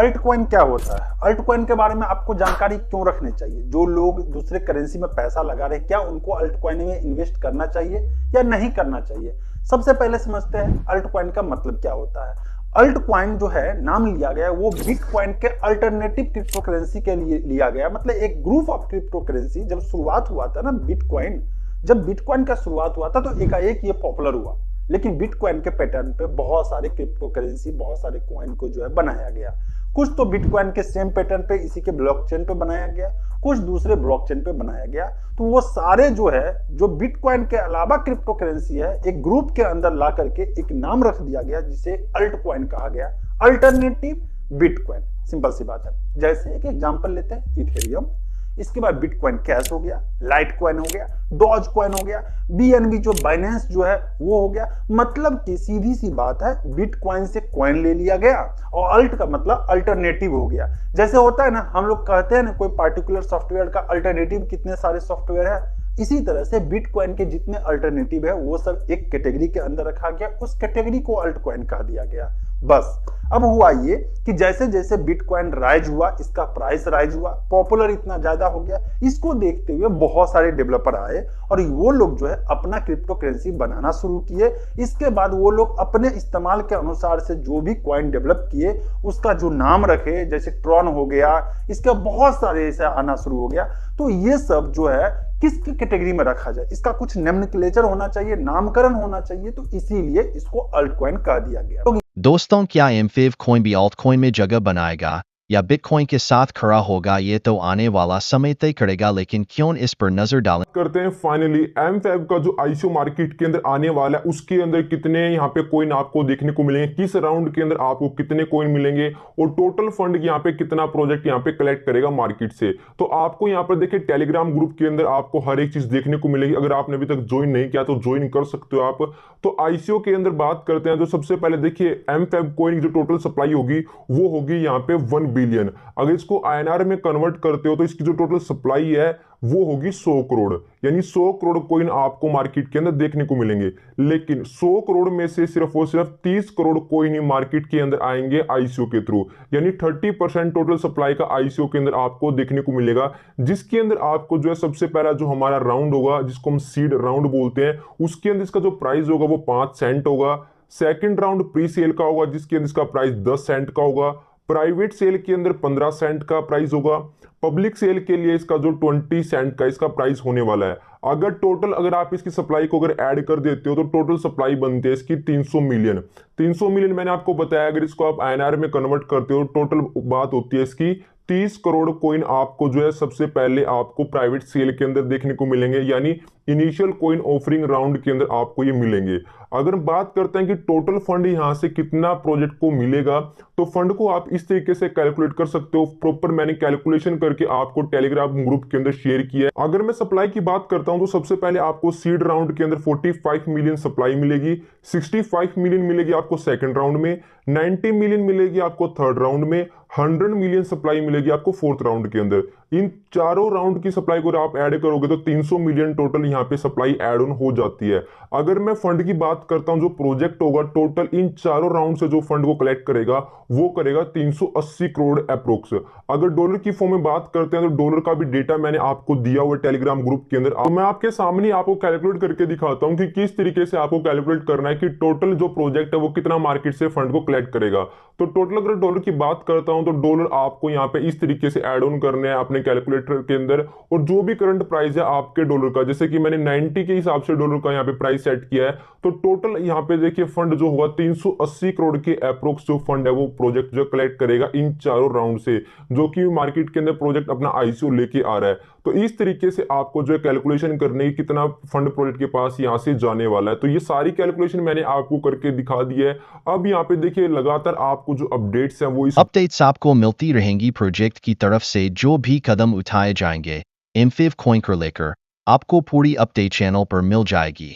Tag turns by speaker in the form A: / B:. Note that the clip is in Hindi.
A: अल्ट कॉइन क्या होता है? अल्ट कॉइन के बारे में आपको जानकारी क्यों रखनी चाहिए? जो लोग दूसरे करेंसी में पैसा लगा रहे हैं, क्या उनको अल्ट कॉइन में इन्वेस्ट करना चाहिए या नहीं करना चाहिए? सबसे पहले समझते हैं अल्ट कॉइन का मतलब क्या होता है। अल्ट कॉइन जो है नाम लिया गया वो बिटकॉइन के अल्टरनेटिव क्रिप्टो करेंसी के लिए लिया गया। मतलब एक ग्रुप ऑफ क्रिप्टो करेंसी जब शुरुआत हुआ था ना, बिटकॉइन जब बिटकॉइन का शुरुआत हुआ था तो एकाएक ये पॉपुलर हुआ, लेकिन बिटकॉइन के पैटर्न पे बहुत सारे क्रिप्टो करेंसी, बहुत सारे कॉइन को जो है बनाया गया। कुछ तो बिटकॉइन के सेम पैटर्न पे इसी के ब्लॉकचेन पे बनाया गया, कुछ दूसरे ब्लॉकचेन पे बनाया गया। तो वो सारे जो है जो बिटकॉइन के अलावा क्रिप्टो करेंसी है, एक ग्रुप के अंदर ला करके एक नाम रख दिया गया जिसे अल्ट कॉइन कहा गया, अल्टरनेटिव बिटकॉइन। सिंपल सी बात है। जैसे एक एग्जांपल लेते हैं इथेरियम, इसके बाद बिटकॉइन कैश हो गया, लाइट कॉइन हो गया, डॉज कॉइन हो गया, बीएनबी जो बाइनेंस जो है वो हो गया। मतलब कि सीधी सी बात है, बिटकॉइन से कॉइन ले लिया गया और अल्ट का मतलब अल्टरनेटिव हो गया। जैसे होता है ना, हम लोग कहते हैं ना कोई पार्टिकुलर सॉफ्टवेयर का अल्टरनेटिव कितने सारे सॉफ्टवेयर है, इसी तरह से बिटकॉइन के जितने अल्टरनेटिव है वो सब एक कैटेगरी के अंदर रखा गया, उस कैटेगरी को अल्ट कॉइन कह दिया गया। बस अब हुआ ये कि जैसे जैसे बिटकॉइन राइज हुआ, इसका प्राइस राइज हुआ, पॉपुलर इतना ज्यादा हो गया, इसको देखते हुए बहुत सारे डेवलपर आए और वो लोग जो है अपना क्रिप्टो करेंसी बनाना शुरू किए। इसके बाद वो लोग अपने इस्तेमाल के अनुसार से जो भी कॉइन डेवलप किए उसका जो नाम रखे, जैसे ट्रॉन हो गया, इसका बहुत सारे ऐसा आना शुरू हो गया। तो ये सब जो है किस कैटेगरी में रखा जाए, इसका कुछ नोमेनक्लेचर होना चाहिए, नामकरण होना चाहिए, तो इसीलिए इसको अल्ट कॉइन कह दिया गया। तो
B: दोस्तों, क्या एमफिव कॉइन भी ऑल्ट कॉइन में जगह बनाएगा या बिटकॉइन के साथ खड़ा होगा? ये तो आने वाला समय तय करेगा, लेकिन क्यों इस पर नजर डालें
C: करते हैं। फाइनली एमफैब का जो आईसीओ मार्केट के अंदर आने वाला है, उसके अंदर कितने यहाँ पे कॉइन आपको देखने को मिलेंगे, किस राउंड के अंदर आपको कितने कॉइन मिलेंगे और टोटल फंड यहाँ पे कितना प्रोजेक्ट यहाँ पे कलेक्ट करेगा मार्केट से। तो आपको यहाँ पर देखिए टेलीग्राम ग्रुप के अंदर आपको हर एक चीज देखने को मिलेगी। अगर आपने अभी तक ज्वाइन नहीं किया तो ज्वाइन कर सकते हो आप। तो आईसीओ के अंदर बात करते हैं तो सबसे पहले देखिए एमफैब कॉइन की जो टोटल सप्लाई होगी वो होगी यहाँ पे 1 बिलियन। अगर इसको आईएनआर में कन्वर्ट करते हो तो इसकी जो टोटल सप्लाई है वो होगी 100 करोड़, यानी 100 करोड़ कॉइन आपको मार्केट के अंदर देखने को मिलेंगे। लेकिन 100 करोड़ में से सिर्फ और सिर्फ 30 करोड़ कॉइन ही मार्केट के अंदर आएंगे आईसीओ के थ्रू, यानी 30% टोटल सप्लाई का आईसीओ के अंदर आपको देखने को मिलेगा। जिसके अंदर आपको जो है सबसे पहला जो हमारा राउंड होगा, जिसको हम सीड राउंड बोलते हैं, उसके अंदर इसका जो प्राइस होगा वो 5 सेंट होगा। सेकंड राउंड प्री सेल का होगा, जिसके अंदर इसका प्राइस 10 सेंट का होगा। प्राइवेट सेल के अंदर 15 सेंट का प्राइस होगा। पब्लिक सेल के लिए इसका जो 20 सेंट का इसका प्राइस होने वाला है। अगर आप इसकी सप्लाई को अगर ऐड कर देते हो तो टोटल सप्लाई बनती है इसकी 300 मिलियन। 300 मिलियन मैंने आपको बताया, अगर इसको आप आईएनआर में कन्वर्ट करते हो टोटल बात होती है इसकी 30 करोड़ कॉइन आपको जो है सबसे पहले आपको प्राइवेट सेल के अंदर देखने को मिलेंगे, यानी इनिशियल कॉइन ऑफरिंग राउंड के अंदर आपको ये मिलेंगे। अगर बात करते हैं कि टोटल फंड यहां से कितना प्रोजेक्ट को मिलेगा, तो फंड को आप इस तरीके से कैलकुलेट कर सकते हो। प्रॉपर मैंने कैलकुलेशन करके आपको टेलीग्राम ग्रुप के अंदर शेयर किया है। अगर मैं सप्लाई की बात करता हूं तो सबसे पहले आपको सीड राउंड के अंदर 45 मिलियन सप्लाई मिलेगी, 65 मिलियन मिलेगी आपको सेकंड राउंड में, 90 मिलियन मिलेगी आपको थर्ड राउंड में, 100 मिलियन सप्लाई मिलेगी आपको फोर्थ राउंड के अंदर। इन चारों राउंड की सप्लाई को आप ऐड करोगे तो 300 मिलियन टोटल यहाँ पे सप्लाई ऐड ऑन हो जाती है। अगर मैं फंड की बात करता हूं, जो प्रोजेक्ट होगा टोटल इन चारों राउंड से जो फंड को कलेक्ट करेगा वो करेगा 380 करोड़ अप्रोक्स। अगर डॉलर की फॉर्म में बात करते हैं तो डॉलर का भी डेटा मैंने आपको दिया हुआ टेलीग्राम ग्रुप के अंदर। मैं आपके सामने आपको कैलकुलेट करके दिखाता हूं कि किस तरीके से आपको कैलकुलेट करना है कि टोटल जो प्रोजेक्ट है वो कितना मार्केट से फंड को कलेक्ट करेगा। तो टोटल अगर डॉलर की बात करता हूं तो डॉलर आपको यहाँ पे इस तरीके से ऐड ऑन करने हैं अपने कैलकुलेटर के अंदर, और जो भी करंट प्राइस है आपके डॉलर का, जैसे कि मैंने 90 के हिसाब से डॉलर का यहाँ पे प्राइस सेट किया है, तो टोटल यहाँ पे देखिए फंड जो होगा 380 करोड़ के अप्रोक्स जो फंड है वो प्रोजेक्ट जो कलेक्ट करेगा इन चारों राउंड से, जो कि मार्केट के अंदर प्रोजेक्ट अपना आईसीओ लेके आ रहा है। तो इस तरीके से आपको जो है कैलकुलेशन करने की कितना फंड प्रोजेक्ट के पास यहाँ से जाने वाला है। तो ये सारी कैलकुलेशन मैंने आपको करके दिखा दी है। अब यहाँ पे देखिए लगातार आपको जो अपडेट्स हैं वो
B: अपडेट्स आपको मिलती रहेंगी प्रोजेक्ट की तरफ से। जो भी कदम उठाए जाएंगे एमफिव कॉइन को लेकर आपको पूरी अपडेट चैनल पर मिल जाएगी।